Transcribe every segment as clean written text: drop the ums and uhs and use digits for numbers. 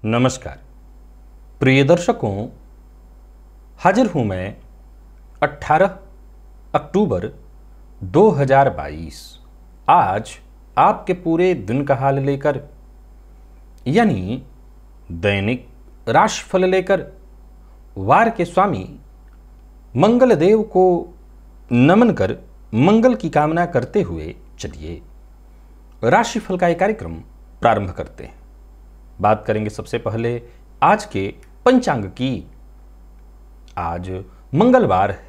नमस्कार प्रिय दर्शकों, हाजिर हूं मैं 18 अक्टूबर 2022 आज आपके पूरे दिन का हाल लेकर, यानी दैनिक राशिफल लेकर वार के स्वामी मंगल देव को नमन कर मंगल की कामना करते हुए चलिए राशिफल का एक कार्यक्रम प्रारंभ करते हैं। बात करेंगे सबसे पहले आज के पंचांग की। आज मंगलवार है,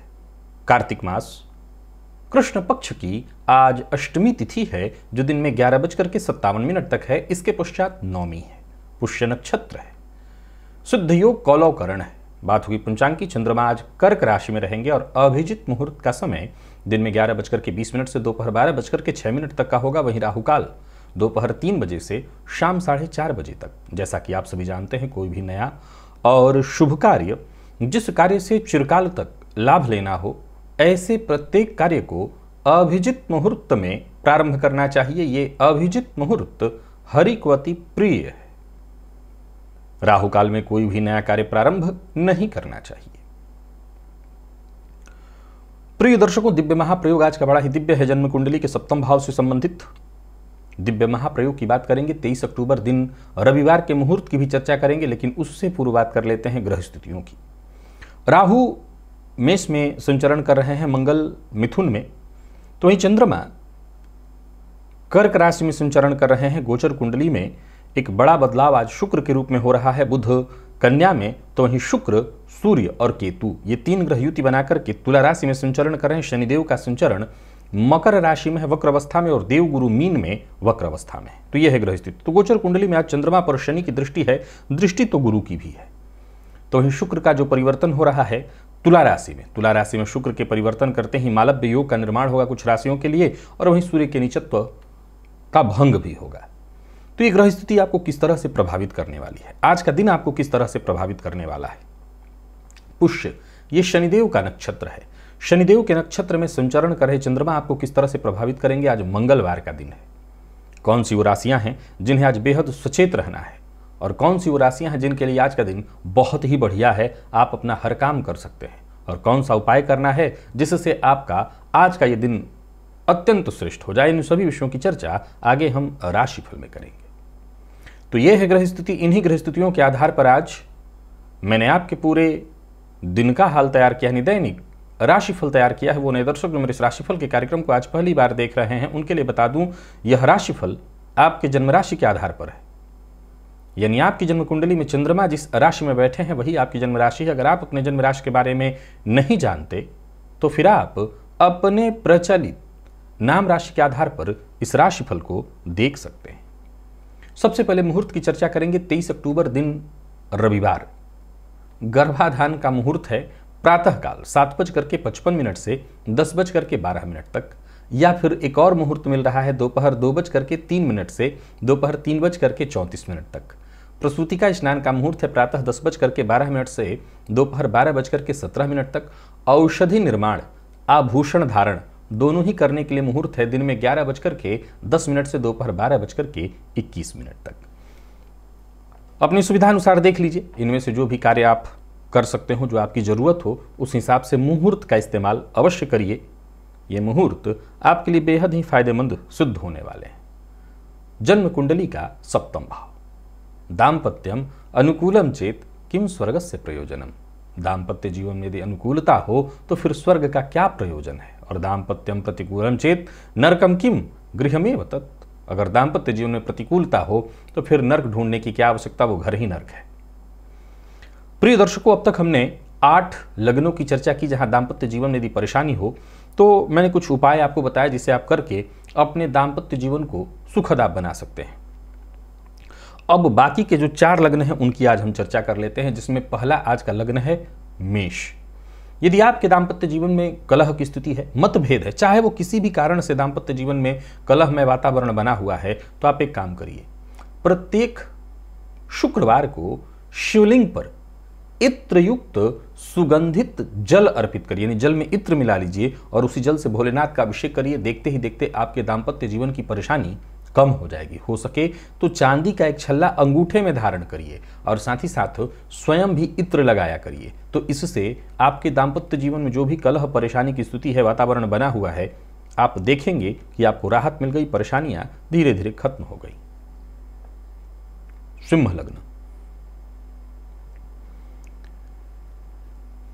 कार्तिक मास, कृष्ण पक्ष की आज अष्टमी तिथि है जो दिन में 11:57 तक है। इसके पश्चात नौमी है, पुष्य नक्षत्र है, सिद्ध योग कौलवकरण है। बात हुई पंचांग की। चंद्रमा आज कर्क राशि में रहेंगे और अभिजित मुहूर्त का समय दिन में 11:20 से दोपहर 12:06 तक का होगा। वहीं राहुकाल दोपहर 3 बजे से शाम 4:30 बजे तक। जैसा कि आप सभी जानते हैं, कोई भी नया और शुभ कार्य, जिस कार्य से चिरकाल तक लाभ लेना हो, ऐसे प्रत्येक कार्य को अभिजित मुहूर्त में प्रारंभ करना चाहिए। ये अभिजित मुहूर्त हरि को अति प्रिय है। राहुकाल में कोई भी नया कार्य प्रारंभ नहीं करना चाहिए। प्रिय दर्शकों, दिव्य महाप्रयोग आज का बड़ा ही दिव्य है। जन्म कुंडली के सप्तम भाव से संबंधित दिव्य महाप्रयोग की बात करेंगे। 23 अक्टूबर दिन रविवार के मुहूर्त की भी चर्चा करेंगे, लेकिन उससे पूर्व बात कर लेते हैं ग्रह स्थितियों की। राहु मेष में संचरण कर रहे हैं, मंगल मिथुन में, तो वहीं चंद्रमा कर्क राशि में संचरण कर रहे हैं। गोचर कुंडली में एक बड़ा बदलाव आज शुक्र के रूप में हो रहा है। बुध कन्या में, तो वहीं शुक्र, सूर्य और केतु, ये 3 ग्रह युति बनाकर के तुला राशि में संचरण कर रहे हैं। शनिदेव का संचरण मकर राशि में है वक्र अवस्था में, और देवगुरु मीन में वक्र अवस्था में। तो यह है ग्रह स्थिति। तो गोचर कुंडली में आज चंद्रमा पर शनि की दृष्टि है, दृष्टि तो गुरु की भी है। तो वहीं शुक्र का जो परिवर्तन हो रहा है तुला राशि में, तुला राशि में शुक्र के परिवर्तन करते ही मालव्य योग का निर्माण होगा कुछ राशियों के लिए, और वहीं सूर्य के नीचत्व का भंग भी होगा। तो ये ग्रह स्थिति आपको किस तरह से प्रभावित करने वाली है, आज का दिन आपको किस तरह से प्रभावित करने वाला है। पुष्य, ये शनिदेव का नक्षत्र है। शनिदेव के नक्षत्र में संचरण कर रहे चंद्रमा आपको किस तरह से प्रभावित करेंगे। आज मंगलवार का दिन है। कौन सी वो राशियां हैं जिन्हें आज बेहद सचेत रहना है, और कौन सी वो राशियां हैं जिनके लिए आज का दिन बहुत ही बढ़िया है, आप अपना हर काम कर सकते हैं, और कौन सा उपाय करना है जिससे आपका आज का ये दिन अत्यंत श्रेष्ठ हो जाए। इन सभी विषयों की चर्चा आगे हम राशिफल में करेंगे। तो ये है ग्रह स्थिति। इन्हीं ग्रह स्थितियों के आधार पर आज मैंने आपके पूरे दिन का हाल तैयार किया, यानी दैनिक राशिफल तैयार किया है। वो नए दर्शक जो मेरे इस राशिफल के कार्यक्रम को आज पहली बार देख रहे हैं, उनके लिए बता दूं, यह राशिफल आपके जन्म राशि के आधार पर है। यानी आपकी जन्म कुंडली में चंद्रमा जिस राशि में बैठे हैं वही आपकी जन्म राशि है। अगर आप अपने जन्म राशि के बारे में नहीं जानते तो फिर आप अपने प्रचलित नाम राशि के आधार पर इस राशिफल को देख सकते हैं। सबसे पहले मुहूर्त की चर्चा करेंगे। 23 अक्टूबर दिन रविवार, गर्भाधान का मुहूर्त है प्रातःकाल 7:55 से 10:12 तक, या फिर एक और मुहूर्त मिल रहा है दोपहर 2:03 से दोपहर 3:34 तक। प्रसूति का स्नान का मुहूर्त है प्रातः 10:12 से दोपहर 12:17 तक। औषधि निर्माण, आभूषण धारण दोनों ही करने के लिए मुहूर्त है दिन में 11:10 से दोपहर 12:21 तक। अपनी सुविधानुसार देख लीजिए, इनमें से जो भी कार्य आप कर सकते हो, जो आपकी जरूरत हो, उस हिसाब से मुहूर्त का इस्तेमाल अवश्य करिए। ये मुहूर्त आपके लिए बेहद ही फायदेमंद सिद्ध होने वाले हैं। जन्म कुंडली का सप्तम भाव, दाम्पत्यम अनुकूलम चेत किम स्वर्गस्य प्रयोजनम। दाम्पत्य जीवन में यदि अनुकूलता हो तो फिर स्वर्ग का क्या प्रयोजन है। और दाम्पत्यम प्रतिकूलम चेत नरकम किम गृहमेव तत्। अगर दाम्पत्य जीवन में प्रतिकूलता हो तो फिर नर्क ढूंढने की क्या आवश्यकता, वो घर ही नर्क है। प्रिय दर्शकों, अब तक हमने 8 लग्नों की चर्चा की जहां दाम्पत्य जीवन में यदि परेशानी हो तो मैंने कुछ उपाय आपको बताया जिसे आप करके अपने दाम्पत्य जीवन को सुखद आप बना सकते हैं। अब बाकी के जो 4 लग्न हैं उनकी आज हम चर्चा कर लेते हैं, जिसमें पहला आज का लग्न है मेष। यदि आपके दाम्पत्य जीवन में कलह की स्थिति है, मतभेद है, चाहे वो किसी भी कारण से दाम्पत्य जीवन में कलहमय वातावरण बना हुआ है, तो आप एक काम करिए, प्रत्येक शुक्रवार को शिवलिंग पर इत्रयुक्त सुगंधित जल अर्पित करिए, यानी जल में इत्र मिला लीजिए और उसी जल से भोलेनाथ का अभिषेक करिए। देखते ही देखते आपके दाम्पत्य जीवन की परेशानी कम हो जाएगी। हो सके तो चांदी का एक छल्ला अंगूठे में धारण करिए और साथ ही साथ स्वयं भी इत्र लगाया करिए। तो इससे आपके दाम्पत्य जीवन में जो भी कलह परेशानी की स्थिति है, वातावरण बना हुआ है, आप देखेंगे कि आपको राहत मिल गई, परेशानियां धीरे धीरे खत्म हो गई। सिंह लग्न।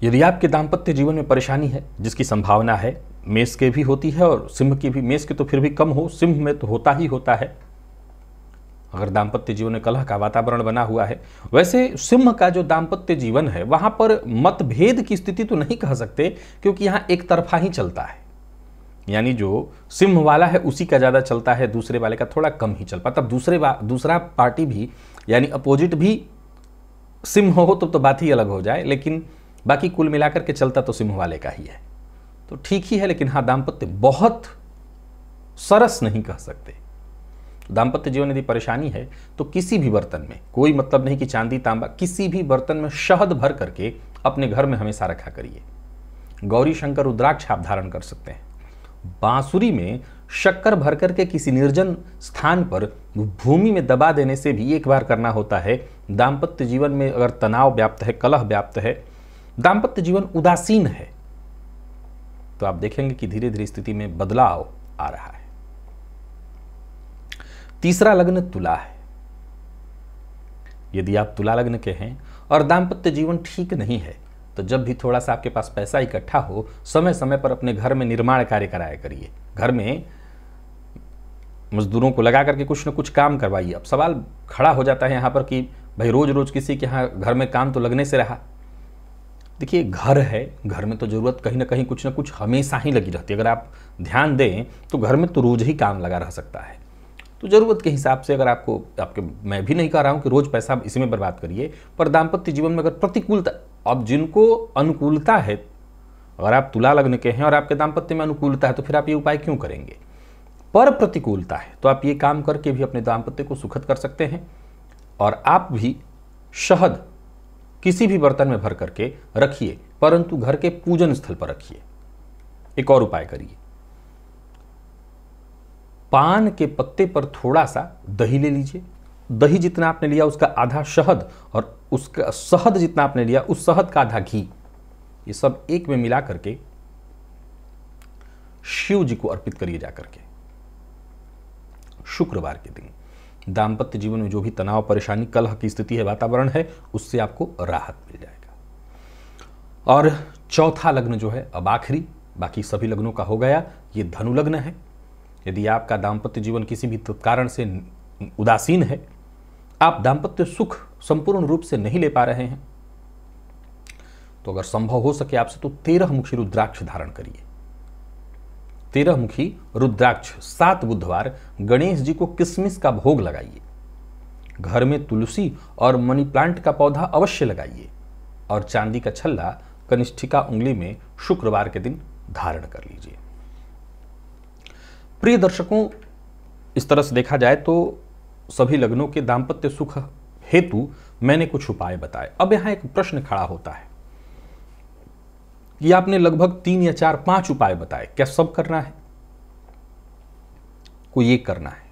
यदि आपके दाम्पत्य जीवन में परेशानी है, जिसकी संभावना है, मेष के भी होती है और सिंह की भी, मेष के तो फिर भी कम हो, सिंह में तो होता ही होता है अगर दाम्पत्य जीवन में कलह का वातावरण बना हुआ है। वैसे सिंह का जो दाम्पत्य जीवन है वहां पर मतभेद की स्थिति तो नहीं कह सकते, क्योंकि यहां एक तरफा ही चलता है, यानी जो सिंह वाला है उसी का ज्यादा चलता है, दूसरे वाले का थोड़ा कम ही चल पाता। दूसरा पार्टी भी यानी अपोजिट भी सिंह हो तो बात ही अलग हो जाए, लेकिन बाकी कुल मिलाकर के चलता तो सिंह वाले का ही है, तो ठीक ही है। लेकिन हाँ, दाम्पत्य बहुत सरस नहीं कह सकते। दाम्पत्य जीवन यदि परेशानी है तो किसी भी बर्तन में, कोई मतलब नहीं कि चांदी तांबा, किसी भी बर्तन में शहद भर करके अपने घर में हमेशा रखा करिए। गौरी शंकर रुद्राक्ष आप धारण कर सकते हैं। बांसुरी में शक्कर भर करके किसी निर्जन स्थान पर भूमि में दबा देने से भी एक बार करना होता है। दाम्पत्य जीवन में अगर तनाव व्याप्त है, कलह व्याप्त है, दाम्पत्य जीवन उदासीन है, तो आप देखेंगे कि धीरे धीरे स्थिति में बदलाव आ रहा है। तीसरा लग्न तुला है। यदि आप तुला लग्न के हैं और दाम्पत्य जीवन ठीक नहीं है, तो जब भी थोड़ा सा आपके पास पैसा इकट्ठा हो, समय समय पर अपने घर में निर्माण कार्य कराया करिए। घर में मजदूरों को लगा करके कुछ न कुछ काम करवाइए। अब सवाल खड़ा हो जाता है यहाँ पर कि भाई रोज रोज किसी के यहाँ घर में काम तो लगने से रहा। देखिए, घर है, घर में तो जरूरत कहीं ना कहीं कुछ ना कुछ हमेशा ही लगी रहती है। अगर आप ध्यान दें तो घर में तो रोज ही काम लगा रह सकता है। तो जरूरत के हिसाब से अगर मैं भी नहीं कह रहा हूं कि रोज पैसा इसी में बर्बाद करिए, पर दाम्पत्य जीवन में अगर प्रतिकूलता, अब जिनको अनुकूलता है, अगर आप तुला लग्न के हैं और आपके दाम्पत्य में अनुकूलता है, तो फिर आप ये उपाय क्यों करेंगे। पर प्रतिकूलता है तो आप ये काम करके भी अपने दाम्पत्य को सुखद कर सकते हैं। और आप भी शहद किसी भी बर्तन में भर करके रखिए, परंतु घर के पूजन स्थल पर रखिए। एक और उपाय करिए, पान के पत्ते पर थोड़ा सा दही ले लीजिए। दही जितना आपने लिया उसका आधा शहद, और उसका शहद जितना आपने लिया उस शहद का आधा घी, ये सब एक में मिला करके शिव जी को अर्पित करिए जाकर के। शुक्रवार के दिन दाम्पत्य जीवन में जो भी तनाव, परेशानी, कलह की स्थिति है, वातावरण है, उससे आपको राहत मिल जाएगा। और चौथा लग्न जो है, अब आखिरी, बाकी सभी लग्नों का हो गया, ये धनु लग्न है। यदि आपका दाम्पत्य जीवन किसी भी कारण से उदासीन है, आप दाम्पत्य सुख संपूर्ण रूप से नहीं ले पा रहे हैं, तो अगर संभव हो सके आपसे तो 13 मुखी रुद्राक्ष धारण करिए। 13 मुखी रुद्राक्ष 7 बुधवार गणेश जी को किशमिश का भोग लगाइए। घर में तुलसी और मनी प्लांट का पौधा अवश्य लगाइए और चांदी का छल्ला कनिष्ठिका उंगली में शुक्रवार के दिन धारण कर लीजिए। प्रिय दर्शकों, इस तरह से देखा जाए तो सभी लग्नों के दाम्पत्य सुख हेतु मैंने कुछ उपाय बताए। अब यहां एक प्रश्न खड़ा होता है कि आपने लगभग 3 या 4, 5 उपाय बताए, क्या सब करना है? कोई एक करना है?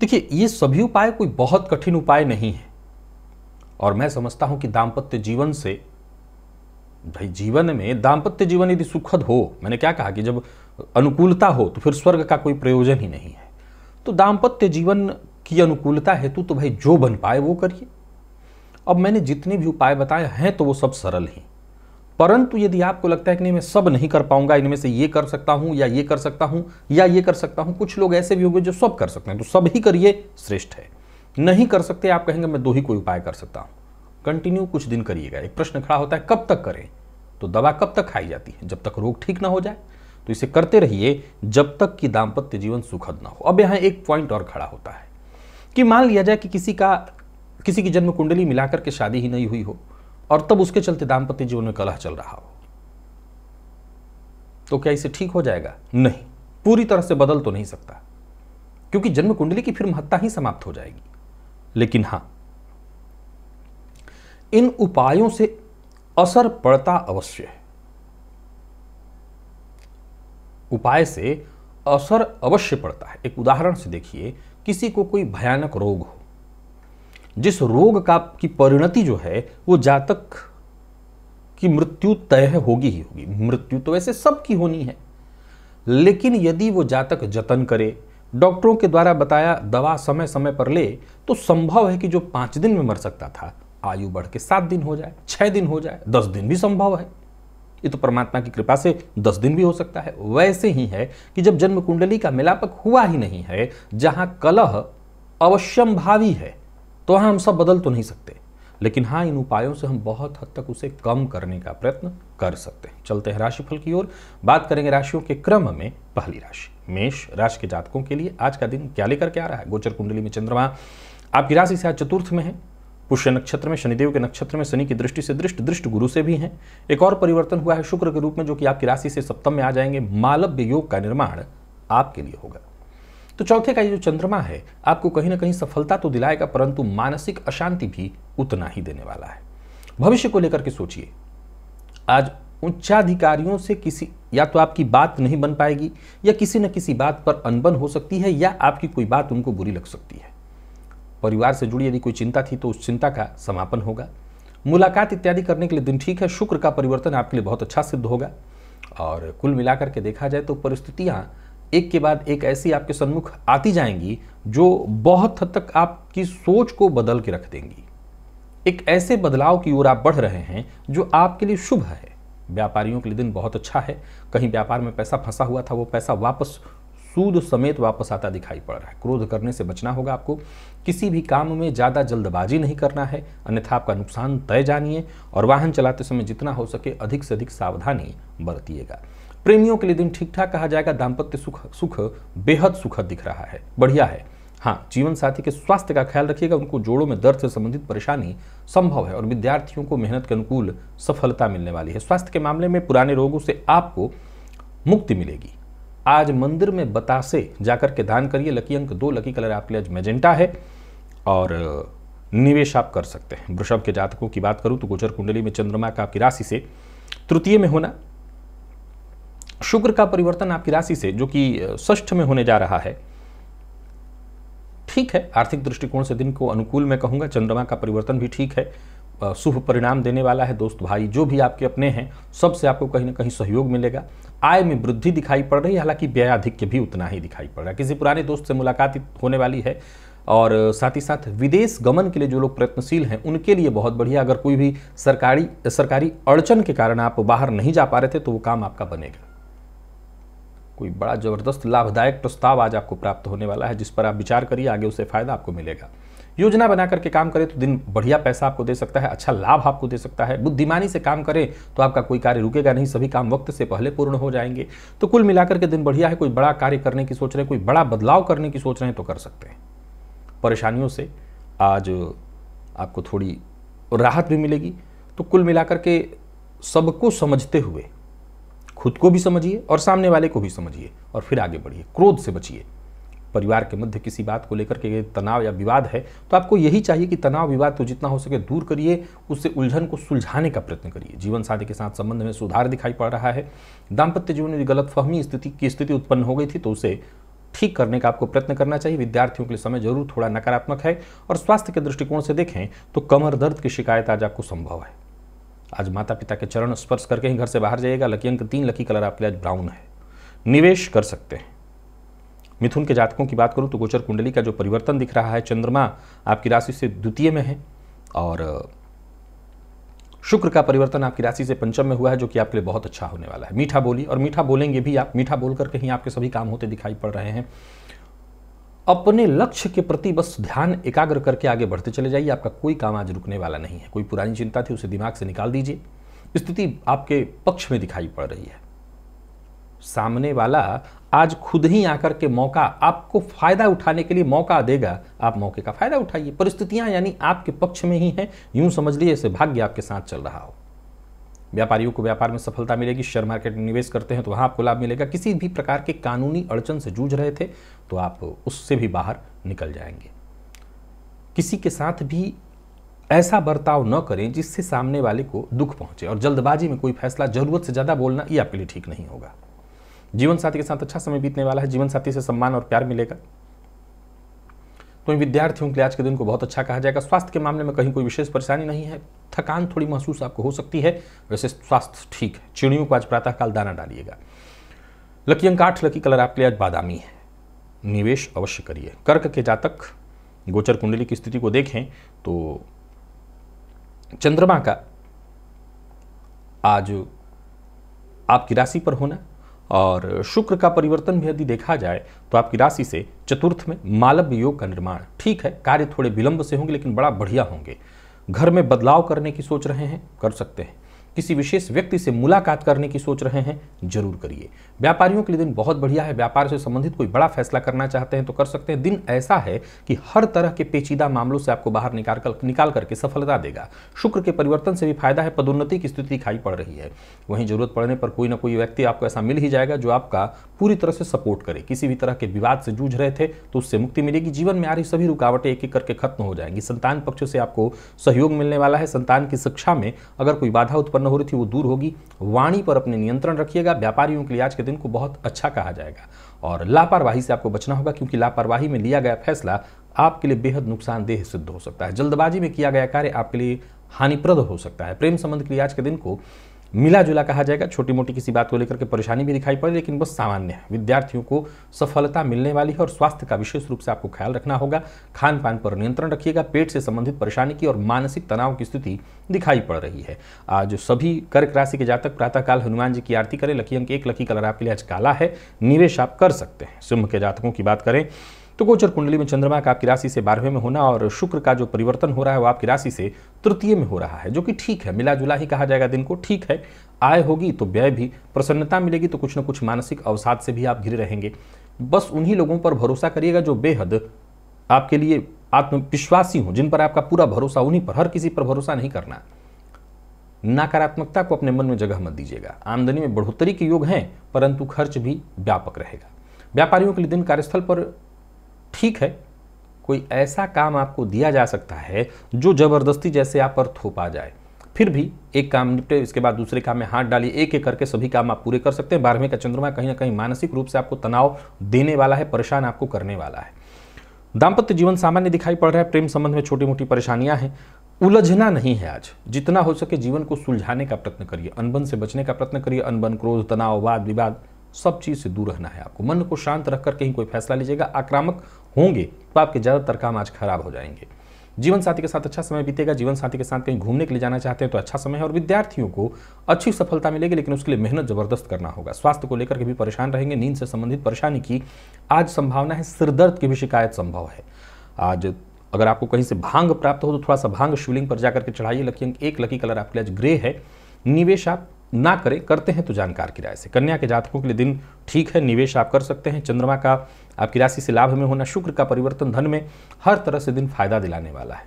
देखिए, ये सभी उपाय कोई बहुत कठिन उपाय नहीं है, और मैं समझता हूं कि दाम्पत्य जीवन से, भाई जीवन में दाम्पत्य जीवन यदि सुखद हो, मैंने क्या कहा कि जब अनुकूलता हो तो फिर स्वर्ग का कोई प्रयोजन ही नहीं है। तो दाम्पत्य जीवन की अनुकूलता हेतु तो भाई जो बन पाए वो करिए। अब मैंने जितने भी उपाय बताए हैं तो वो सब सरल हैं, परंतु यदि आपको लगता है कि नहीं मैं सब नहीं कर पाऊंगा, इनमें से ये कर सकता हूं या ये कर सकता हूं या ये कर सकता हूं, कुछ लोग ऐसे भी होंगे जो सब कर सकते हैं, तो सब ही करिए, श्रेष्ठ है। नहीं कर सकते, आप कहेंगे मैं 2 ही कोई उपाय कर सकता हूं, कंटिन्यू कुछ दिन करिएगा। एक प्रश्न खड़ा होता है कब तक करें, तो दवा कब तक खाई जाती है? जब तक रोग ठीक ना हो जाए। तो इसे करते रहिए जब तक कि दाम्पत्य जीवन सुखद ना हो। अब यहां एक पॉइंट और खड़ा होता है कि मान लिया जाए कि किसी की जन्म कुंडली मिलाकर के शादी ही नहीं हुई हो और तब उसके चलते दाम्पत्य जीवन में कलह चल रहा हो, तो क्या इसे ठीक हो जाएगा? नहीं, पूरी तरह से बदल तो नहीं सकता, क्योंकि जन्म कुंडली की फिर महत्ता ही समाप्त हो जाएगी। लेकिन हां, इन उपायों से असर पड़ता अवश्य है। उपाय से असर अवश्य पड़ता है। एक उदाहरण से देखिए, किसी को कोई भयानक रोग हो, जिस रोग की परिणति जो है वो जातक की मृत्यु तय होगी ही होगी। मृत्यु तो वैसे सबकी होनी है, लेकिन यदि वो जातक जतन करे, डॉक्टरों के द्वारा बताया दवा समय समय पर ले, तो संभव है कि जो 5 दिन में मर सकता था, आयु बढ़ के 7 दिन हो जाए, 6 दिन हो जाए, 10 दिन भी संभव है। ये तो परमात्मा की कृपा से 10 दिन भी हो सकता है। वैसे ही है कि जब जन्म कुंडली का मिलापक हुआ ही नहीं है, जहां कलह अवश्यंभावी है, तो वहां हम सब बदल तो नहीं सकते, लेकिन हाँ, इन उपायों से हम बहुत हद तक उसे कम करने का प्रयत्न कर सकते हैं। चलते हैं राशिफल की ओर, बात करेंगे राशियों के क्रम में। पहली राशि मेष राशि के जातकों के लिए आज का दिन क्या लेकर के आ रहा है? गोचर कुंडली में चंद्रमा आपकी राशि से आज चतुर्थ में है। पुष्य नक्षत्र में, शनिदेव के नक्षत्र में, शनि की दृष्टि से दृष्ट गुरु से भी है। एक और परिवर्तन हुआ है शुक्र के रूप में, जो कि आपकी राशि से सप्तम में आ जाएंगे। मालव्य योग का निर्माण आपके लिए होगा। तो चौथे का ये जो चंद्रमा है, आपको कहीं ना कहीं सफलता तो दिलाएगा, परंतु मानसिक अशांति भी उतना ही देने वाला है। भविष्य को लेकर के सोचिए, आज उच्चाधिकारियों से या तो आपकी बात नहीं बन पाएगी, या किसी न किसी बात पर अनबन हो सकती है, या आपकी कोई बात उनको बुरी लग सकती है। परिवार से जुड़ी यदि कोई चिंता थी तो उस चिंता का समापन होगा। मुलाकात इत्यादि करने के लिए दिन ठीक है। शुक्र का परिवर्तन आपके लिए बहुत अच्छा सिद्ध होगा। और कुल मिलाकर के देखा जाए तो परिस्थितियां एक के बाद एक ऐसी आपके सम्मुख आती जाएंगी जो बहुत हद तक आपकी सोच को बदल के रख देंगी। एक ऐसे बदलाव की ओर आप बढ़ रहे हैं जो आपके लिए शुभ है। व्यापारियों के लिए दिन बहुत अच्छा है। कहीं व्यापार में पैसा फंसा हुआ था, वो पैसा वापस सूद समेत वापस आता दिखाई पड़ रहा है। क्रोध करने से बचना होगा आपको। किसी भी काम में ज़्यादा जल्दबाजी नहीं करना है, अन्यथा आपका नुकसान तय जानिए। और वाहन चलाते समय जितना हो सके अधिक से अधिक सावधानी बरतिएगा। प्रेमियों के लिए दिन ठीक ठाक कहा जाएगा। दाम्पत्य सुख बेहद सुखद दिख रहा है, बढ़िया है। हाँ, जीवन साथी के स्वास्थ्य का ख्याल रखिएगा। उनको जोड़ों में दर्द से संबंधित परेशानी संभव है। और विद्यार्थियों को मेहनत के अनुकूल सफलता मिलने वाली है। स्वास्थ्य के मामले में पुराने रोगों से आपको मुक्ति मिलेगी। आज मंदिर में बतासे जाकर के दान करिए। लकी अंक 2, लकी कलर आपके लिए आज मैजेंटा है और निवेश आप कर सकते हैं। वृषभ के जातकों की बात करूं तो गोचर कुंडली में चंद्रमा का आपकी राशि से तृतीय में होना, शुक्र का परिवर्तन आपकी राशि से जो कि षष्ठ में होने जा रहा है, ठीक है। आर्थिक दृष्टिकोण से दिन को अनुकूल मैं कहूंगा। चंद्रमा का परिवर्तन भी ठीक है, शुभ परिणाम देने वाला है। दोस्त भाई जो भी आपके अपने हैं, सबसे आपको कहीं ना कहीं सहयोग मिलेगा। आय में वृद्धि दिखाई पड़ रही है, हालांकि व्ययाधिक्य भी उतना ही दिखाई पड़ रहा है। किसी पुराने दोस्त से मुलाकात होने वाली है। और साथ ही साथ विदेश गमन के लिए जो लोग प्रयत्नशील हैं उनके लिए बहुत बढ़िया। अगर कोई भी सरकारी अड़चन के कारण आप बाहर नहीं जा पा रहे थे तो वो काम आपका बनेगा। कोई बड़ा जबरदस्त लाभदायक प्रस्ताव आज आपको प्राप्त होने वाला है, जिस पर आप विचार करिए, आगे उससे फायदा आपको मिलेगा। योजना बना करके काम करें तो दिन बढ़िया पैसा आपको दे सकता है, अच्छा लाभ आपको दे सकता है। बुद्धिमानी से काम करें तो आपका कोई कार्य रुकेगा नहीं, सभी काम वक्त से पहले पूर्ण हो जाएंगे। तो कुल मिलाकर के दिन बढ़िया है। कोई बड़ा कार्य करने की सोच रहे हैं, कोई बड़ा बदलाव करने की सोच रहे हैं तो कर सकते हैं। परेशानियों से आज आपको थोड़ी राहत भी मिलेगी। तो कुल मिलाकर के सबको समझते हुए खुद को भी समझिए और सामने वाले को भी समझिए और फिर आगे बढ़िए। क्रोध से बचिए। परिवार के मध्य किसी बात को लेकर के तनाव या विवाद है तो आपको यही चाहिए कि तनाव विवाद तो जितना हो सके दूर करिए, उससे उलझन को सुलझाने का प्रयत्न करिए। जीवन साथी के साथ संबंध में सुधार दिखाई पड़ रहा है। दाम्पत्य जीवन में गलतफहमी की स्थिति उत्पन्न हो गई थी तो उसे ठीक करने का आपको प्रयत्न करना चाहिए। विद्यार्थियों के लिए समय जरूर थोड़ा नकारात्मक है। और स्वास्थ्य के दृष्टिकोण से देखें तो कमर दर्द की शिकायत आज आपको संभव है। आज माता पिता के चरण स्पर्श करके ही घर से बाहर जाइएगा। लकी अंक 3, लकी कलर आपके लिए आज ब्राउन है। निवेश कर सकते हैं। मिथुन के जातकों की बात करूं तो गोचर कुंडली का जो परिवर्तन दिख रहा है, चंद्रमा आपकी राशि से द्वितीय में है और शुक्र का परिवर्तन आपकी राशि से पंचम में हुआ है, जो कि आपके लिए बहुत अच्छा होने वाला है। मीठा बोली और मीठा बोलेंगे भी आप। मीठा बोल करके ही आपके सभी काम होते दिखाई पड़ रहे हैं। अपने लक्ष्य के प्रति बस ध्यान एकाग्र करके आगे बढ़ते चले जाइए। आपका कोई काम आज रुकने वाला नहीं है। कोई पुरानी चिंता थी उसे दिमाग से निकाल दीजिए। स्थिति आपके पक्ष में दिखाई पड़ रही है। सामने वाला आज खुद ही आकर के मौका आपको फायदा उठाने के लिए मौका देगा, आप मौके का फायदा उठाइए। परिस्थितियां यानी आपके पक्ष में ही हैं, यूं समझ लीजिए जैसे भाग्य आपके साथ चल रहा हो। व्यापारियों को व्यापार में सफलता मिलेगी, शेयर मार्केट में निवेश करते हैं तो वहां आपको लाभ मिलेगा। किसी भी प्रकार के कानूनी अड़चन से जूझ रहे थे तो आप उससे भी बाहर निकल जाएंगे। किसी के साथ भी ऐसा बर्ताव न करें जिससे सामने वाले को दुख पहुंचे, और जल्दबाजी में कोई फैसला जरूरत से ज्यादा बोलना ये आपके लिए ठीक नहीं होगा। जीवन साथी के साथ अच्छा समय बीतने वाला है, जीवन साथी से सम्मान और प्यार मिलेगा। तो इन विद्यार्थियों के लिए आज के दिन को बहुत अच्छा कहा जाएगा। स्वास्थ्य के मामले में कहीं कोई विशेष परेशानी नहीं है, थकान थोड़ी महसूस आपको हो सकती है, वैसे स्वास्थ्य ठीक है। चिड़ियों को आज प्रातःकाल दाना डालिएगा। लकी अंक 8, लकी कलर आपके लिए आज बादामी है, निवेश अवश्य करिए। कर्क के जातक गोचर कुंडली की स्थिति को देखें तो चंद्रमा का आज आपकी राशि पर होना और शुक्र का परिवर्तन भी यदि देखा जाए तो आपकी राशि से चतुर्थ में मालव्य योग का निर्माण ठीक है। कार्य थोड़े विलंब से होंगे लेकिन बड़ा बढ़िया होंगे। घर में बदलाव करने की सोच रहे हैं, कर सकते हैं। किसी विशेष व्यक्ति से मुलाकात करने की सोच रहे हैं, जरूर करिए। व्यापारियों के लिए दिन बहुत बढ़िया है। व्यापार से संबंधित कोई बड़ा फैसला करना चाहते हैं तो कर सकते हैं। दिन ऐसा है कि हर तरह के पेचीदा मामलों से आपको बाहर निकाल करके सफलता देगा। शुक्र के परिवर्तन से भी फायदा है, पदोन्नति की स्थिति दिखाई पड़ रही है। वहीं जरूरत पड़ने पर कोई ना कोई व्यक्ति आपको ऐसा मिल ही जाएगा जो आपका पूरी तरह से सपोर्ट करे। किसी भी तरह के विवाद से जूझ रहे थे तो उससे मुक्ति मिलेगी। जीवन में आ रही सभी रुकावटें एक एक करके खत्म हो जाएंगी। संतान पक्ष से आपको सहयोग मिलने वाला है। संतान की शिक्षा में अगर कोई बाधा उत्पन्न हो रही थी वो दूर होगी। वाणी पर अपने नियंत्रण रखिएगा। व्यापारियों के लिए आज के दिन को बहुत अच्छा कहा जाएगा और लापरवाही से आपको बचना होगा, क्योंकि लापरवाही में लिया गया फैसला आपके लिए बेहद नुकसानदेह सिद्ध हो सकता है। जल्दबाजी में किया गया कार्य आपके लिए हानिप्रद हो सकता है। प्रेम संबंध के लिए आज के दिन को मिला जुला कहा जाएगा। छोटी मोटी किसी बात को लेकर के परेशानी भी दिखाई पड़े लेकिन बस सामान्य है। विद्यार्थियों को सफलता मिलने वाली है और स्वास्थ्य का विशेष रूप से आपको ख्याल रखना होगा। खान पान पर नियंत्रण रखिएगा। पेट से संबंधित परेशानी की और मानसिक तनाव की स्थिति दिखाई पड़ रही है। आज सभी कर्क राशि के जातक प्रातःकाल हनुमान जी की आरती करें। लकी अंक 1, लकी कलर आपके लिए आज काला है, निवेश आप कर सकते हैं। सिंह के जातकों की बात करें तो गोचर कुंडली में चंद्रमा का आपकी राशि से 12वें में होना और शुक्र का जो परिवर्तन हो रहा है वो आपकी राशि से तृतीय में हो रहा है, जो कि ठीक है। मिला जुला ही कहा जाएगा दिन को, ठीक है। आय होगी तो व्यय भी, प्रसन्नता मिलेगी तो कुछ न कुछ मानसिक अवसाद से भी आप घिरे रहेंगे। बस उन्हीं लोगों पर भरोसा करिएगा जो बेहद आपके लिए आत्मविश्वासी हो, जिन पर आपका पूरा भरोसा, उन्हीं पर। हर किसी पर भरोसा नहीं करना। नकारात्मकता को अपने मन में जगह मत दीजिएगा। आमदनी में बढ़ोतरी के योग हैं परंतु खर्च भी व्यापक रहेगा। व्यापारियों के लिए दिन कार्यस्थल पर ठीक है। कोई ऐसा काम आपको दिया जा सकता है जो जबरदस्ती जैसे आप पर थोपा जाए, फिर भी एक काम निपटे, इसके बाद दूसरे काम में हाथ डालिए। एक एक करके सभी काम आप पूरे कर सकते हैं। 12वें का चंद्रमा कहीं ना कहीं मानसिक रूप से आपको तनाव देने वाला है, परेशान आपको करने वाला है। दाम्पत्य जीवन सामान्य दिखाई पड़ रहा है। प्रेम संबंध में छोटी मोटी परेशानियां हैं, उलझना नहीं है। आज जितना हो सके जीवन को सुलझाने का प्रयत्न करिए, अनबन से बचने का प्रयत्न करिए। अनबन, क्रोध, तनाव, वाद विवाद, सब चीज से दूर रहना है आपको। मन को शांत रखकर कहीं कोई फैसला लीजिएगा। आक्रामक होंगे तो आपके ज्यादातर काम आज खराब हो जाएंगे। जीवन साथी के साथ अच्छा समय बीतेगा। जीवन साथी के साथ कहीं घूमने के लिए जाना चाहते हैं तो अच्छा समय है और विद्यार्थियों को अच्छी सफलता मिलेगी, लेकिन उसके लिए मेहनत जबरदस्त करना होगा। स्वास्थ्य को लेकर के भी परेशान रहेंगे। नींद से संबंधित परेशानी की आज संभावना है। सिरदर्द की भी शिकायत संभव है। आज अगर आपको कहीं से भांग प्राप्त हो तो थोड़ा सा भांग शिवलिंग पर जाकर के चढ़ाइए। लकी अंक 1, लकी कलर आपके लिए आज ग्रे है। निवेश आप ना करें, करते हैं तो जानकार की राय से। कन्या के जातकों के लिए दिन ठीक है, निवेश आप कर सकते हैं। चंद्रमा का आपकी राशि से लाभ में होना, शुक्र का परिवर्तन धन में, हर तरह से दिन फायदा दिलाने वाला है।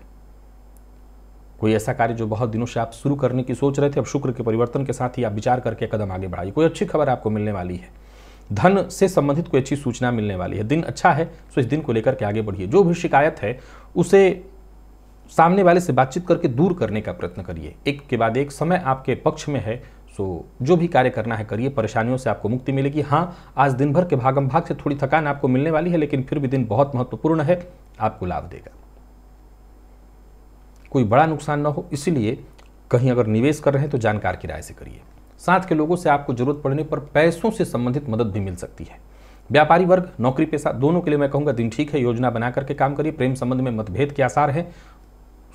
कोई ऐसा कार्य जो बहुत दिनों से आप शुरू करने की सोच रहे थे, अब शुक्र के परिवर्तन के साथ ही आप विचार करके कदम आगे बढ़ाइए। कोई अच्छी खबर आपको मिलने वाली है। धन से संबंधित कोई अच्छी सूचना मिलने वाली है। दिन अच्छा है तो इस दिन को लेकर के आगे बढ़िए। जो भी शिकायत है उसे सामने वाले से बातचीत करके दूर करने का प्रयत्न करिए। एक के बाद एक समय आपके पक्ष में है, सो जो भी कार्य करना है करिए। परेशानियों से आपको मुक्ति मिलेगी। हाँ, आज दिन भर के भागम भाग से थोड़ी थकान आपको मिलने वाली है, लेकिन फिर भी दिन बहुत महत्वपूर्ण है, आपको लाभ देगा। कोई बड़ा नुकसान ना हो, इसीलिए कहीं अगर निवेश कर रहे हैं तो जानकार की राय से करिए। साथ के लोगों से आपको जरूरत पड़ने पर पैसों से संबंधित मदद भी मिल सकती है। व्यापारी वर्ग, नौकरी पेशा, दोनों के लिए मैं कहूंगा दिन ठीक है। योजना बना करके काम करिए। प्रेम संबंध में मतभेद के आसार हैं,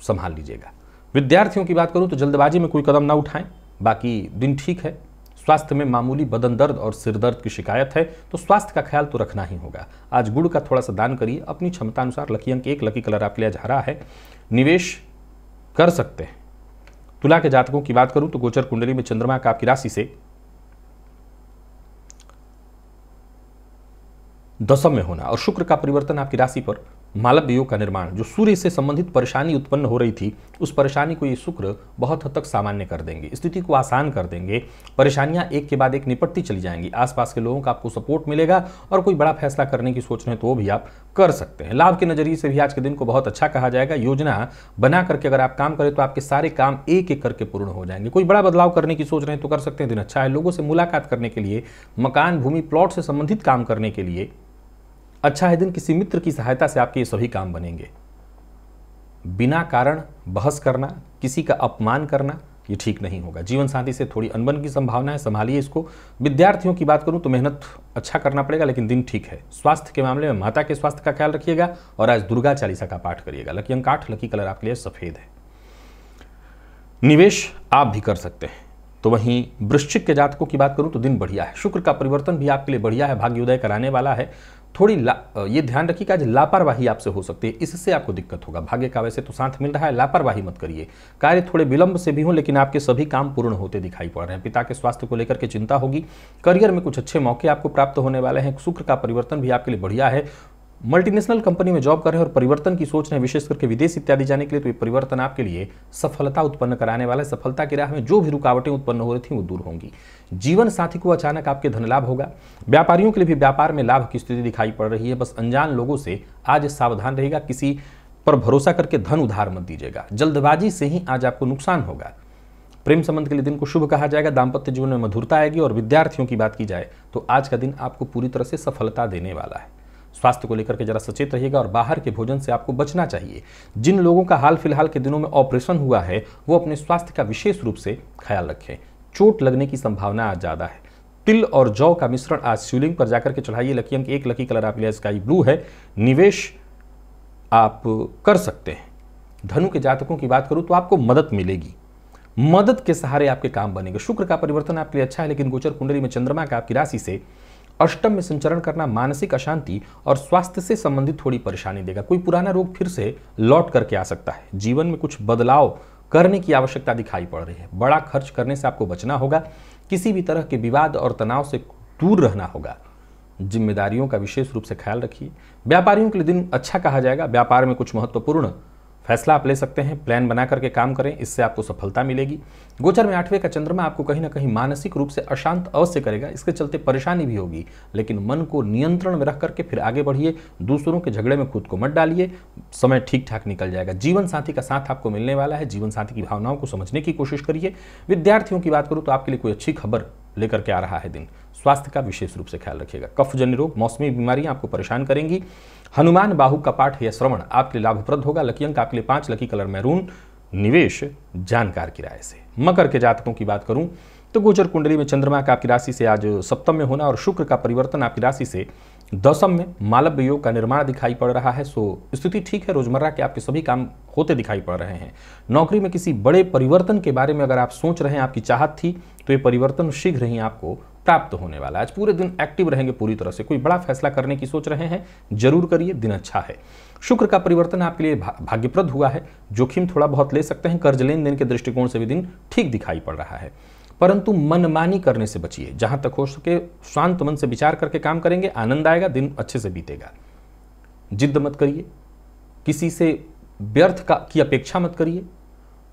संभाल लीजिएगा। विद्यार्थियों की बात करूं तो जल्दबाजी में कोई कदम ना उठाएं, बाकी दिन ठीक है। स्वास्थ्य में मामूली बदन दर्द और सिर दर्द की शिकायत है तो स्वास्थ्य का ख्याल तो रखना ही होगा। आज गुड़ का थोड़ा सा दान करिए अपनी क्षमता अनुसार। लकी अंक 1, लकी कलर आपके लिए आज हरा है, निवेश कर सकते हैं। तुला के जातकों की बात करूं तो गोचर कुंडली में चंद्रमा का आपकी राशि से दशम में होना और शुक्र का परिवर्तन आपकी राशि पर मालव्य योग का निर्माण, जो सूर्य से संबंधित परेशानी उत्पन्न हो रही थी उस परेशानी को ये शुक्र बहुत हद तक सामान्य कर देंगे, स्थिति को आसान कर देंगे। परेशानियां एक के बाद एक निपटती चली जाएंगी, आसपास के लोगों का आपको सपोर्ट मिलेगा और कोई बड़ा फैसला करने की सोच रहे हैं तो वो भी आप कर सकते हैं। लाभ के नजरिए से भी आज के दिन को बहुत अच्छा कहा जाएगा। योजना बना करके अगर आप काम करें तो आपके सारे काम एक एक करके पूर्ण हो जाएंगे। कोई बड़ा बदलाव करने की सोच रहे हैं तो कर सकते हैं, दिन अच्छा है। लोगों से मुलाकात करने के लिए, मकान भूमि प्लॉट से संबंधित काम करने के लिए अच्छा है दिन। किसी मित्र की सहायता से आपके ये सभी काम बनेंगे। बिना कारण बहस करना, किसी का अपमान करना, ये ठीक नहीं होगा। जीवन साथी से थोड़ी अनबन की संभावना है, संभालिए इसको। विद्यार्थियों की बात करूं तो मेहनत अच्छा करना पड़ेगा, लेकिन दिन ठीक है। स्वास्थ्य के मामले में माता के स्वास्थ्य का ख्याल रखिएगा और आज दुर्गा चालीसा का पाठ करिएगा। लकी अंक 8, लकी कलर आपके लिए सफेद है। निवेश आप भी कर सकते हैं। तो वहीं वृश्चिक के जातकों की बात करूं तो दिन बढ़िया है। शुक्र का परिवर्तन भी आपके लिए बढ़िया है, भाग्योदय कराने वाला है। थोड़ी ये ध्यान रखिएगा, आज लापरवाही आपसे हो सकती है, इससे आपको दिक्कत होगा। भाग्य का वैसे तो साथ मिल रहा है, लापरवाही मत करिए। कार्य थोड़े विलंब से भी हो लेकिन आपके सभी काम पूर्ण होते दिखाई पड़ रहे हैं। पिता के स्वास्थ्य को लेकर के चिंता होगी। करियर में कुछ अच्छे मौके आपको प्राप्त होने वाले हैं। शुक्र का परिवर्तन भी आपके लिए बढ़िया है। मल्टीनेशनल कंपनी में जॉब कर रहे हैं और परिवर्तन की सोच रहे हैं, विशेष करके विदेश इत्यादि जाने के लिए, तो ये परिवर्तन आपके लिए सफलता उत्पन्न कराने वाला है। सफलता की राह में जो भी रुकावटें उत्पन्न हो रही थी वो दूर होंगी। जीवन साथी को अचानक आपके धन लाभ होगा। व्यापारियों के लिए भी व्यापार में लाभ की स्थिति दिखाई पड़ रही है। बस अनजान लोगों से आज सावधान रहेगा। किसी पर भरोसा करके धन उधार मत दीजिएगा। जल्दबाजी से ही आज आपको नुकसान होगा। प्रेम संबंध के लिए दिन को शुभ कहा जाएगा। दाम्पत्य जीवन में मधुरता आएगी। और विद्यार्थियों की बात की जाए तो आज का दिन आपको पूरी तरह से सफलता देने वाला है। स्वास्थ्य को लेकर के जरा सचेत रहिएगा और बाहर के भोजन से आपको बचना चाहिए। जिन लोगों का हाल फिलहाल के दिनों में ऑपरेशन हुआ है वो अपने स्वास्थ्य का विशेष रूप से ख्याल रखें। चोट लगने की संभावना आज ज्यादा है। तिल और जौ का मिश्रण आज शिवलिंग पर जाकर के चढ़ाइए। लकी अंक 1, लकी कलर आपके लिए स्काई ब्लू है। निवेश आप कर सकते हैं। धनु के जातकों की बात करूं तो आपको मदद मिलेगी। मदद के सहारे आपके काम बनेंगे। शुक्र का परिवर्तन आपके लिए अच्छा है, लेकिन गोचर कुंडली में चंद्रमा का आपकी राशि से अष्टम में संचरण करना मानसिक अशांति और स्वास्थ्य से संबंधित थोड़ी परेशानी देगा। कोई पुराना रोग फिर से लौट करके आ सकता है। जीवन में कुछ बदलाव करने की आवश्यकता दिखाई पड़ रही है। बड़ा खर्च करने से आपको बचना होगा। किसी भी तरह के विवाद और तनाव से दूर रहना होगा। जिम्मेदारियों का विशेष रूप से ख्याल रखिए। व्यापारियों के लिए दिन अच्छा कहा जाएगा। व्यापार में कुछ महत्वपूर्ण फैसला आप ले सकते हैं। प्लान बना करके काम करें, इससे आपको सफलता मिलेगी। गोचर में 8वें का चंद्रमा आपको कहीं ना कहीं मानसिक रूप से अशांत अवश्य करेगा। इसके चलते परेशानी भी होगी, लेकिन मन को नियंत्रण में रख करके फिर आगे बढ़िए। दूसरों के झगड़े में खुद को मत डालिए। समय ठीक ठाक निकल जाएगा। जीवन साथी का साथ आपको मिलने वाला है। जीवन साथी की भावनाओं को समझने की कोशिश करिए। विद्यार्थियों की बात करूं तो आपके लिए कोई अच्छी खबर लेकर के आ रहा है दिन। स्वास्थ्य का विशेष रूप से ख्याल रखिएगा। कफजन्य रोग, मौसमी बीमारियां आपको परेशान करेंगी। हनुमान बाहु का पाठ या श्रवण आपके लिए लाभप्रद होगा। लकी अंक आपके लिए 5, लकी कलर मैरून। निवेश जानकार की राय से। मकर के जातकों की बात करूं तो गोचर कुंडली में चंद्रमा का आपकी राशि से आज सप्तम में होना और शुक्र का परिवर्तन आपकी राशि से दशम में मालव्य योग का निर्माण दिखाई पड़ रहा है। सो स्थिति ठीक है। रोजमर्रा के आपके सभी काम होते दिखाई पड़ रहे हैं। नौकरी में किसी बड़े परिवर्तन के बारे में अगर आप सोच रहे हैं, आपकी चाहत थी, तो ये परिवर्तन शीघ्र ही आपको प्राप्त होने वाला है। आज पूरे दिन एक्टिव रहेंगे पूरी तरह से। कोई बड़ा फैसला करने की सोच रहे हैं, जरूर करिए, दिन अच्छा है। शुक्र का परिवर्तन आपके लिए भाग्यप्रद हुआ है। जोखिम थोड़ा बहुत ले सकते हैं। कर्ज लेन देन के दृष्टिकोण से भी दिन ठीक दिखाई पड़ रहा है, परंतु मनमानी करने से बचिए। जहां तक हो सके शांत मन से विचार करके काम करेंगे, आनंद आएगा, दिन अच्छे से बीतेगा। जिद्द मत करिए, किसी से व्यर्थ की अपेक्षा मत करिए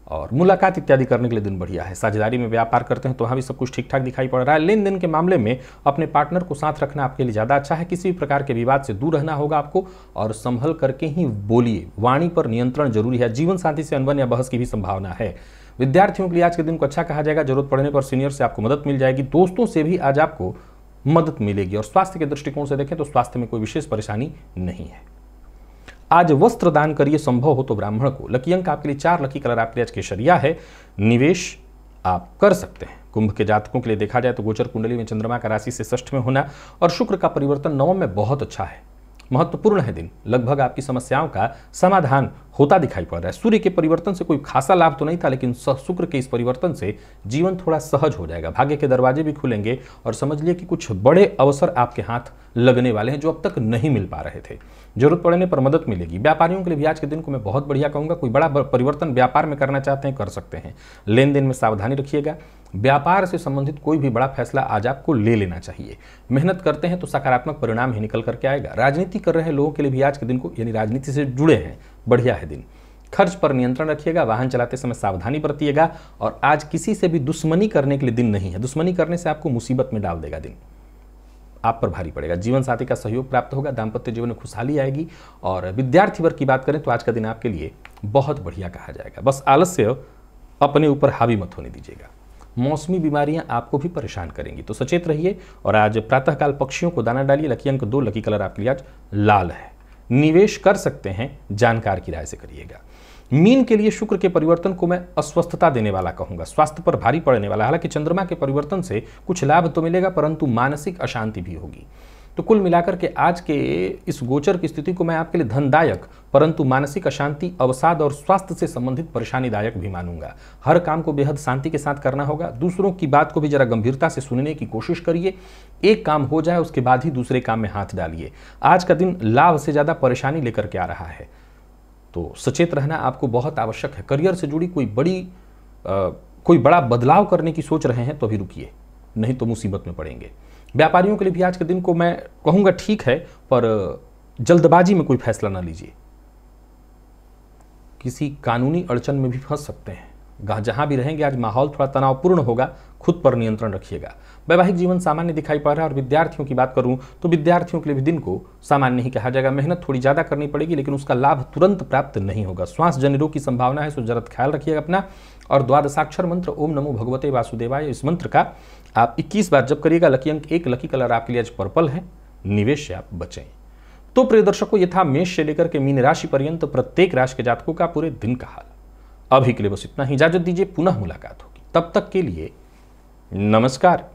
और मुलाकात इत्यादि करने के लिए दिन बढ़िया है। साझेदारी में व्यापार करते हैं तो वहाँ भी सब कुछ ठीक ठाक दिखाई पड़ रहा है। लेन देन के मामले में अपने पार्टनर को साथ रखना आपके लिए ज़्यादा अच्छा है। किसी भी प्रकार के विवाद से दूर रहना होगा आपको और संभल करके ही बोलिए। वाणी पर नियंत्रण जरूरी है। जीवन साथी से अनबन या बहस की भी संभावना है। विद्यार्थियों के लिए आज के दिन को अच्छा कहा जाएगा। जरूरत पड़ने पर सीनियर से आपको मदद मिल जाएगी। दोस्तों से भी आज आपको मदद मिलेगी। और स्वास्थ्य के दृष्टिकोण से देखें तो स्वास्थ्य में कोई विशेष परेशानी नहीं है। आज वस्त्र दान करिए, संभव हो तो ब्राह्मण को। लकी अंक आपके लिए 4, लकी कलर आपके लिए आज केसरिया है। निवेश आप कर सकते हैं। कुंभ के जातकों के लिए देखा जाए तो गोचर कुंडली में चंद्रमा का राशि से षष्ठ में होना और शुक्र का परिवर्तन नवम में बहुत अच्छा है। महत्वपूर्ण है दिन। लगभग आपकी समस्याओं का समाधान होता दिखाई पड़ रहा है। सूर्य के परिवर्तन से कोई खासा लाभ तो नहीं था, लेकिन शुक्र के इस परिवर्तन से जीवन थोड़ा सहज हो जाएगा, भाग्य के दरवाजे भी खुलेंगे और समझ लिए कि कुछ बड़े अवसर आपके हाथ लगने वाले हैं जो अब तक नहीं मिल पा रहे थे। जरूरत पड़ने पर मदद मिलेगी। व्यापारियों के लिए भी आज के दिन को मैं बहुत बढ़िया कहूंगा। कोई बड़ा परिवर्तन व्यापार में करना चाहते हैं, कर सकते हैं। लेन देन में सावधानी रखिएगा। व्यापार से संबंधित कोई भी बड़ा फैसला आज आपको ले लेना चाहिए। मेहनत करते हैं तो सकारात्मक परिणाम ही निकल करके आएगा। राजनीति कर रहे लोगों के लिए भी आज के दिन को, यानी राजनीति से जुड़े हैं, बढ़िया है दिन। खर्च पर नियंत्रण रखिएगा। वाहन चलाते समय सावधानी बरतिएगा। और आज किसी से भी दुश्मनी करने के लिए दिन नहीं है। दुश्मनी करने से आपको मुसीबत में डाल देगा दिन, आप पर भारी पड़ेगा। जीवन साथी का सहयोग प्राप्त होगा। दाम्पत्य जीवन में खुशहाली आएगी। और विद्यार्थी वर्ग की बात करें तो आज का दिन आपके लिए बहुत बढ़िया कहा जाएगा। बस आलस्य अपने ऊपर हावी मत होने दीजिएगा। मौसमी बीमारियां आपको भी परेशान करेंगी, तो सचेत रहिए। और आज प्रातःकाल पक्षियों को दाना डालिए। लकी अंक 2, लकी कलर आपके लिए आज लाल है। निवेश कर सकते हैं, जानकार की राय से करिएगा। मीन के लिए शुक्र के परिवर्तन को मैं अस्वस्थता देने वाला कहूंगा, स्वास्थ्य पर भारी पड़ने वाला। हालांकि चंद्रमा के परिवर्तन से कुछ लाभ तो मिलेगा, परंतु मानसिक अशांति भी होगी। तो कुल मिलाकर के आज के इस गोचर की स्थिति को मैं आपके लिए धनदायक, परंतु मानसिक अशांति, अवसाद और स्वास्थ्य से संबंधित परेशानीदायक भी मानूंगा। हर काम को बेहद शांति के साथ करना होगा। दूसरों की बात को भी जरा गंभीरता से सुनने की कोशिश करिए। एक काम हो जाए उसके बाद ही दूसरे काम में हाथ डालिए। आज का दिन लाभ से ज्यादा परेशानी लेकर के आ रहा है, तो सचेत रहना आपको बहुत आवश्यक है। करियर से जुड़ी कोई बड़ा बदलाव करने की सोच रहे हैं तो अभी रुकिए, नहीं तो मुसीबत में पड़ेंगे। व्यापारियों के लिए भी आज के दिन को मैं कहूंगा ठीक है, पर जल्दबाजी में कोई फैसला ना लीजिए। किसी कानूनी अड़चन में भी फंस सकते हैं। जहां भी रहेंगे आज माहौल थोड़ा तनावपूर्ण होगा। खुद पर नियंत्रण रखिएगा। वैवाहिक जीवन सामान्य दिखाई पड़ रहा है। और विद्यार्थियों की बात करूं तो विद्यार्थियों के लिए भी दिन को सामान्य ही कहा जाएगा। मेहनत थोड़ी ज्यादा करनी पड़ेगी, लेकिन उसका लाभ तुरंत प्राप्त नहीं होगा। श्वास जन्य रोग की संभावना है, सो जरा ख्याल रखिएगा अपना। और द्वादशाक्षर मंत्र ओम नमो भगवते वासुदेवाय, इस मंत्र का आप 21 बार जप करिएगा। लकी अंक 1, लकी कलर आपके लिए आज पर्पल है। निवेश से आप बचें। तो प्रिय दर्शकों, ये था मेष से लेकर के मीन राशि पर्यंत प्रत्येक राशि के जातकों का पूरे दिन का हाल। अभी के लिए बस इतना ही। इजाजत दीजिए, पुनः मुलाकात होगी। तब तक के लिए नमस्कार।